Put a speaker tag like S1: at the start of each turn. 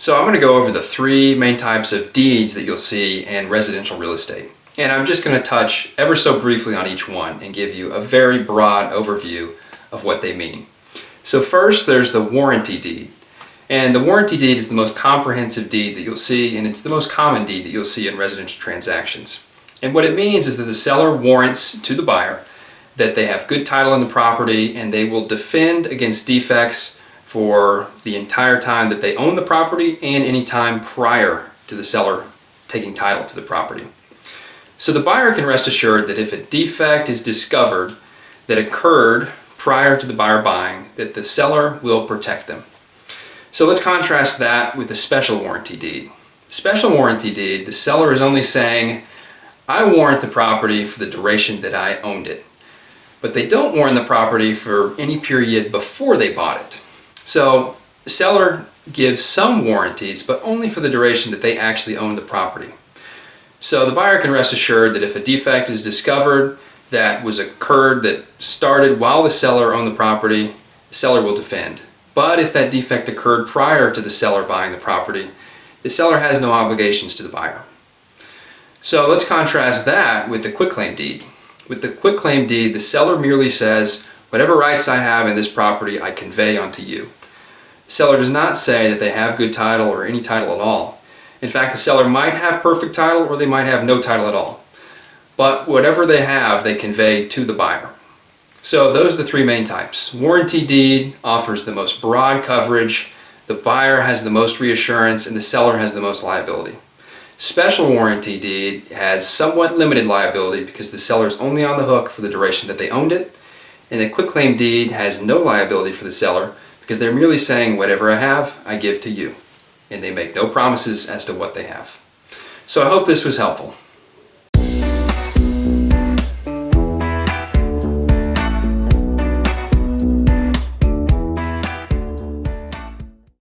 S1: So I'm going to go over the three main types of deeds that you'll see in residential real estate. And I'm just going to touch ever so briefly on each one and give you a very broad overview of what they mean. So first, there's the warranty deed. And the warranty deed is the most comprehensive deed that you'll see, and it's the most common deed that you'll see in residential transactions. And what it means is that the seller warrants to the buyer that they have good title in the property and they will defend against defects for the entire time that they own the property and any time prior to the seller taking title to the property. So the buyer can rest assured that if a defect is discovered that occurred prior to the buyer buying, that the seller will protect them. So let's contrast that with a special warranty deed. Special warranty deed, the seller is only saying, I warrant the property for the duration that I owned it. But they don't warrant the property for any period before they bought it. So the seller gives some warranties, but only for the duration that they actually own the property. So the buyer can rest assured that if a defect is discovered that occurred that started while the seller owned the property, the seller will defend. But if that defect occurred prior to the seller buying the property, the seller has no obligations to the buyer. So let's contrast that with the quitclaim deed. With the quitclaim deed, the seller merely says, whatever rights I have in this property, I convey onto you. The seller does not say that they have good title or any title at all. In fact, the seller might have perfect title or they might have no title at all. But whatever they have, they convey to the buyer. So those are the three main types. Warranty deed offers the most broad coverage, the buyer has the most reassurance, and the seller has the most liability. Special warranty deed has somewhat limited liability because the seller is only on the hook for the duration that they owned it, and the quitclaim deed has no liability for the seller because they're merely saying whatever I have, I give to you, and they make no promises as to what they have. So I hope this was helpful.